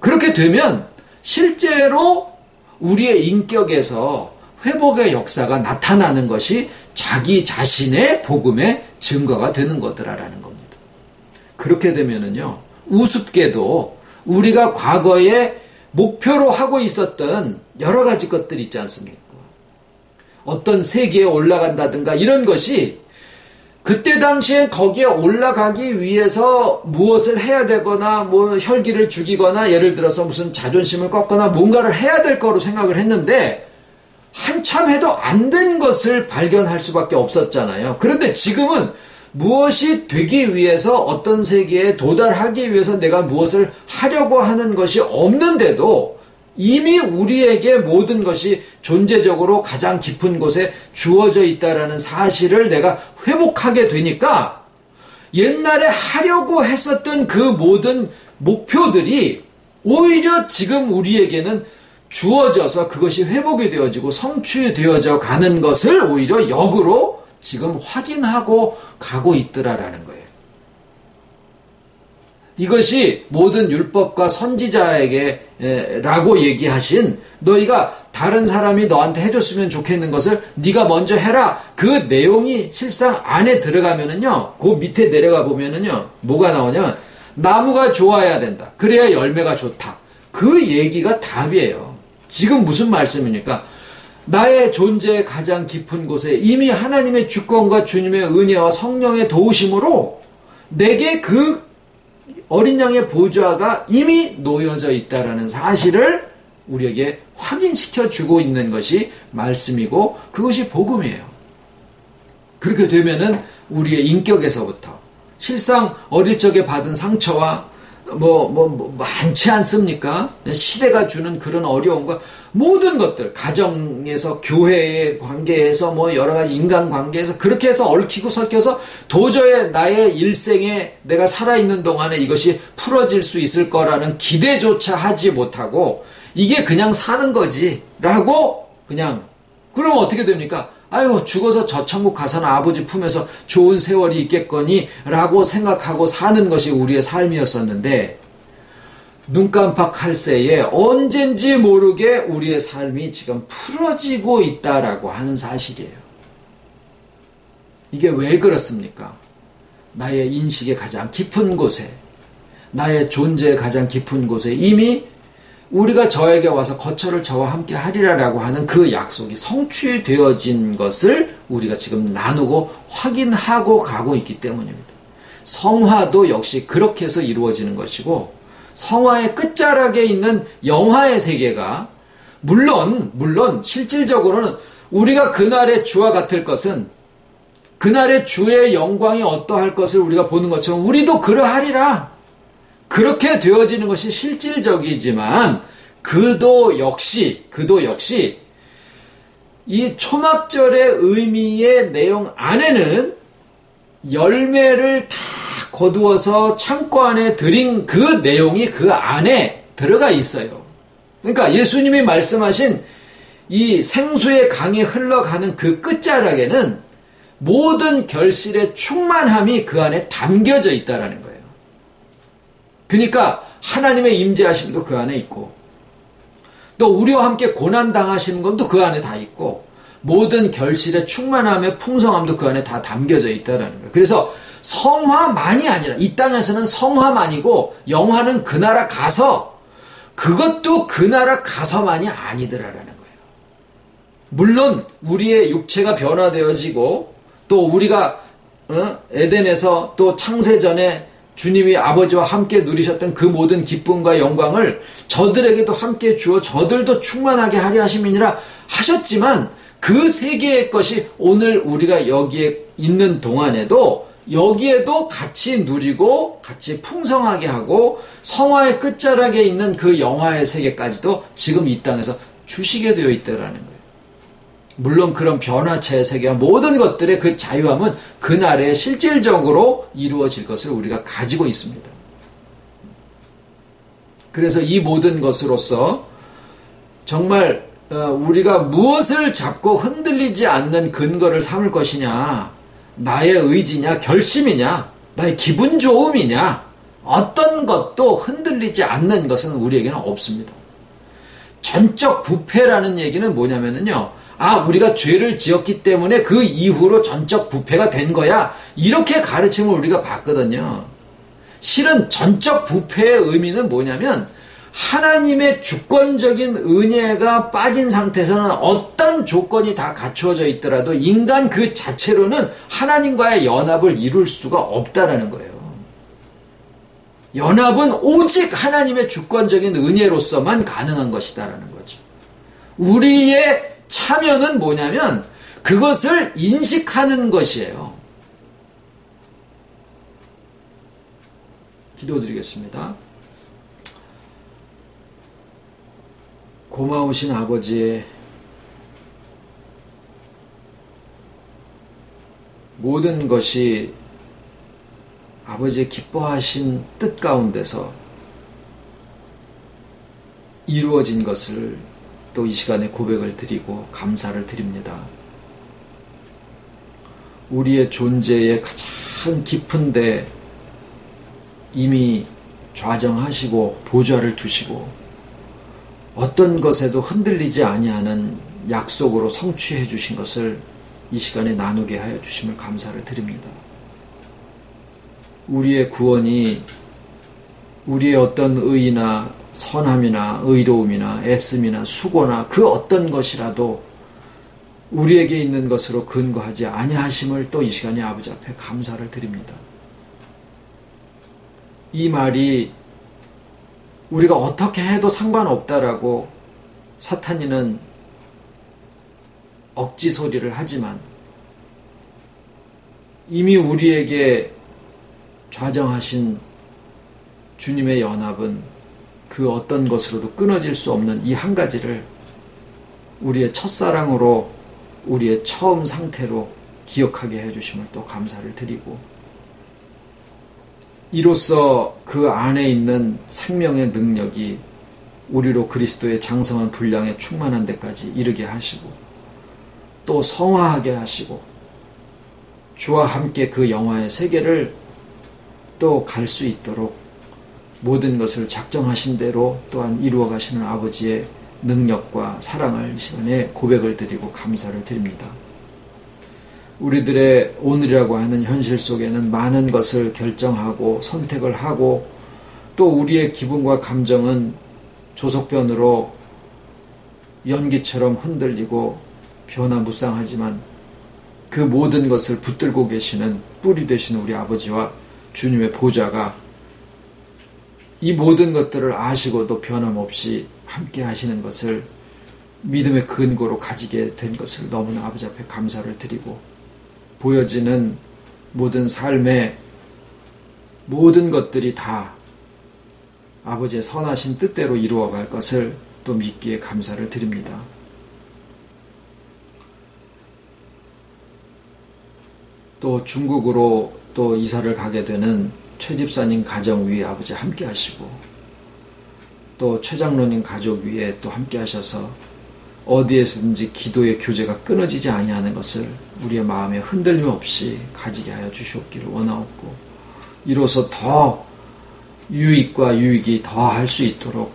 그렇게 되면 실제로 우리의 인격에서 회복의 역사가 나타나는 것이 자기 자신의 복음의 증거가 되는 거더라라는 겁니다. 그렇게 되면은요, 우습게도 우리가 과거에 목표로 하고 있었던 여러 가지 것들이 있지 않습니까? 어떤 세계에 올라간다든가 이런 것이 그때 당시엔 거기에 올라가기 위해서 무엇을 해야 되거나 뭐 혈기를 죽이거나 예를 들어서 무슨 자존심을 꺾거나 뭔가를 해야 될 거로 생각을 했는데 한참 해도 안 된 것을 발견할 수밖에 없었잖아요. 그런데 지금은 무엇이 되기 위해서 어떤 세계에 도달하기 위해서 내가 무엇을 하려고 하는 것이 없는데도 이미 우리에게 모든 것이 존재적으로 가장 깊은 곳에 주어져 있다라는 사실을 내가 회복하게 되니까 옛날에 하려고 했었던 그 모든 목표들이 오히려 지금 우리에게는 주어져서 그것이 회복이 되어지고 성취되어져 가는 것을 오히려 역으로 지금 확인하고 가고 있더라라는 거예요. 이것이 모든 율법과 선지자에게 라고 얘기하신 너희가 다른 사람이 너한테 해줬으면 좋겠는 것을 네가 먼저 해라. 그 내용이 실상 안에 들어가면은요, 그 밑에 내려가 보면은요, 뭐가 나오냐면 나무가 좋아야 된다. 그래야 열매가 좋다. 그 얘기가 답이에요. 지금 무슨 말씀입니까? 나의 존재의 가장 깊은 곳에 이미 하나님의 주권과 주님의 은혜와 성령의 도우심으로 내게 그 어린 양의 보좌가 이미 놓여져 있다라는 사실을 우리에게 확인시켜 주고 있는 것이 말씀이고 그것이 복음이에요. 그렇게 되면은 우리의 인격에서부터 실상 어릴 적에 받은 상처와 많지 않습니까? 시대가 주는 그런 어려움과 모든 것들, 가정에서, 교회의 관계에서, 여러 가지 인간 관계에서 그렇게 해서 얽히고 설켜서 도저히 나의 일생에 내가 살아있는 동안에 이것이 풀어질 수 있을 거라는 기대조차 하지 못하고 이게 그냥 사는 거지 라고 그러면 어떻게 됩니까? 아유, 죽어서 저 천국 가서는 아버지 품에서 좋은 세월이 있겠거니 라고 생각하고 사는 것이 우리의 삶이었었는데 눈 깜빡할 새에 언젠지 모르게 우리의 삶이 지금 풀어지고 있다라고 하는 사실이에요. 이게 왜 그렇습니까? 나의 인식의 가장 깊은 곳에, 나의 존재의 가장 깊은 곳에 이미 우리가 저에게 와서 거처를 저와 함께 하리라라고 하는 그 약속이 성취되어진 것을 우리가 지금 나누고 확인하고 가고 있기 때문입니다. 성화도 역시 그렇게 해서 이루어지는 것이고 성화의 끝자락에 있는 영화의 세계가 물론 실질적으로는 우리가 그날의 주와 같을 것은 그날의 주의 영광이 어떠할 것을 우리가 보는 것처럼 우리도 그러하리라. 그렇게 되어지는 것이 실질적이지만 그도 역시 이 초막절의 의미의 내용 안에는 열매를 다 거두어서 창고 안에 들인 그 내용이 그 안에 들어가 있어요. 그러니까 예수님이 말씀하신 이 생수의 강이 흘러가는 그 끝자락에는 모든 결실의 충만함이 그 안에 담겨져 있다라는 거예요. 그러니까 하나님의 임재하심도 그 안에 있고 또 우리와 함께 고난당하시는 것도 그 안에 다 있고 모든 결실의 충만함의 풍성함도 그 안에 다 담겨져 있다라는 거예요. 그래서 성화만이 아니라 이 땅에서는 성화만이고 영화는 그 나라 가서 그것도 그 나라 가서만이 아니더라라는 거예요. 물론 우리의 육체가 변화되어지고 또 우리가 에덴에서 또 창세전에 주님이 아버지와 함께 누리셨던 그 모든 기쁨과 영광을 저들에게도 함께 주어 저들도 충만하게 하려 하심이니라 하셨지만 그 세계의 것이 오늘 우리가 여기에 있는 동안에도 여기에도 같이 누리고 같이 풍성하게 하고 성화의 끝자락에 있는 그 영화의 세계까지도 지금 이 땅에서 주시게 되어 있다라는 거예요. 물론 그런 변화체의 세계와 모든 것들의 그 자유함은 그날에 실질적으로 이루어질 것을 우리가 가지고 있습니다. 그래서 이 모든 것으로서 정말 우리가 무엇을 잡고 흔들리지 않는 근거를 삼을 것이냐, 나의 의지냐, 결심이냐, 나의 기분 좋음이냐, 어떤 것도 흔들리지 않는 것은 우리에게는 없습니다. 전적 부패라는 얘기는 뭐냐면요, 우리가 죄를 지었기 때문에 그 이후로 전적 부패가 된 거야, 이렇게 가르침을 우리가 받거든요. 실은 전적 부패의 의미는 뭐냐면 하나님의 주권적인 은혜가 빠진 상태에서는 어떤 조건이 다 갖추어져 있더라도 인간 그 자체로는 하나님과의 연합을 이룰 수가 없다라는 거예요. 연합은 오직 하나님의 주권적인 은혜로서만 가능한 것이다라는 거죠. 우리의 참여는 뭐냐면 그것을 인식하는 것이에요. 기도드리겠습니다. 고마우신 아버지의 모든 것이 아버지의 기뻐하신 뜻 가운데서 이루어진 것을 또 이 시간에 고백을 드리고 감사를 드립니다. 우리의 존재의 가장 깊은데 이미 좌정하시고 보좌를 두시고 어떤 것에도 흔들리지 아니하는 약속으로 성취해 주신 것을 이 시간에 나누게 하여 주심을 감사를 드립니다. 우리의 구원이 우리의 어떤 의나 선함이나 의로움이나 애씀이나 수고나 그 어떤 것이라도 우리에게 있는 것으로 근거하지 아니하심을 또 이 시간에 아버지 앞에 감사를 드립니다. 이 말이 우리가 어떻게 해도 상관없다라고 사탄이는 억지 소리를 하지만 이미 우리에게 좌정하신 주님의 연합은 그 어떤 것으로도 끊어질 수 없는 이 한 가지를 우리의 첫사랑으로 우리의 처음 상태로 기억하게 해주심을 또 감사를 드리고 이로써 그 안에 있는 생명의 능력이 우리로 그리스도의 장성한 분량에 충만한 데까지 이르게 하시고 또 성화하게 하시고 주와 함께 그 영화의 세계를 또 갈 수 있도록 모든 것을 작정하신 대로 또한 이루어 가시는 아버지의 능력과 사랑을 이 시간에 고백을 드리고 감사를 드립니다. 우리들의 오늘이라고 하는 현실 속에는 많은 것을 결정하고 선택을 하고 또 우리의 기분과 감정은 조석변으로 연기처럼 흔들리고 변화무쌍하지만 그 모든 것을 붙들고 계시는 뿌리 되신 우리 아버지와 주님의 보좌가 이 모든 것들을 아시고도 변함없이 함께 하시는 것을 믿음의 근거로 가지게 된 것을 너무나 아버지 앞에 감사를 드리고, 보여지는 모든 삶의 모든 것들이 다 아버지의 선하신 뜻대로 이루어갈 것을 또 믿기에 감사를 드립니다. 또 중국으로 또 이사를 가게 되는 최 집사님 가정 위에 아버지 함께 하시고, 또 최 장로님 가족 위에 또 함께 하셔서 어디에서든지 기도의 교제가 끊어지지 아니하는 것을 우리의 마음에 흔들림 없이 가지게 하여 주시옵기를 원하옵고, 이로써 더 유익과 유익이 더할 수 있도록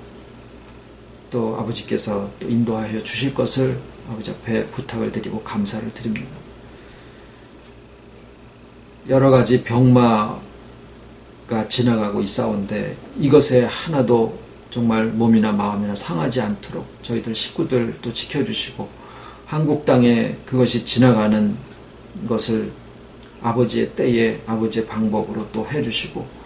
또 아버지께서 또 인도하여 주실 것을 아버지 앞에 부탁을 드리고 감사를 드립니다. 여러 가지 병마가 지나가고 있사온데 이것에 하나도 정말 몸이나 마음이나 상하지 않도록 저희들 식구들도 지켜주시고, 한국 땅에 그것이 지나가는 것을 아버지의 때에 아버지의 방법으로 또 해주시고,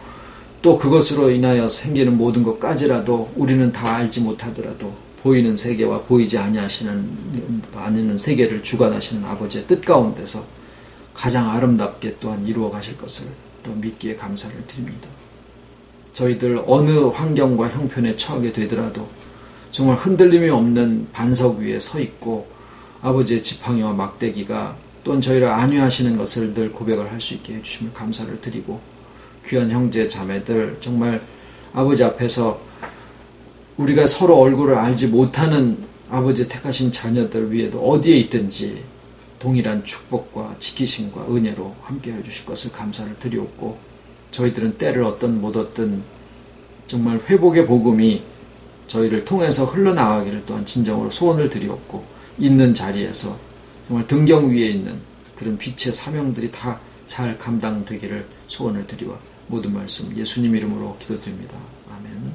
또 그것으로 인하여 생기는 모든 것까지라도 우리는 다 알지 못하더라도 보이는 세계와 보이지 아니하시는 세계를 주관하시는 아버지의 뜻 가운데서 가장 아름답게 또한 이루어 가실 것을 또 믿기에 감사를 드립니다. 저희들 어느 환경과 형편에 처하게 되더라도 정말 흔들림이 없는 반석 위에 서 있고 아버지의 지팡이와 막대기가 또는 저희를 안위하시는 것을 늘 고백을 할 수 있게 해주심을 감사를 드리고, 귀한 형제 자매들 정말 아버지 앞에서 우리가 서로 얼굴을 알지 못하는 아버지 택하신 자녀들 위에도 어디에 있든지 동일한 축복과 지키심과 은혜로 함께 해주실 것을 감사를 드리옵고, 저희들은 때를 얻든 못 얻든 정말 회복의 복음이 저희를 통해서 흘러나가기를 또한 진정으로 소원을 드리옵고, 있는 자리에서 정말 등경 위에 있는 그런 빛의 사명들이 다 잘 감당되기를 소원을 드리와 모든 말씀 예수님 이름으로 기도드립니다. 아멘.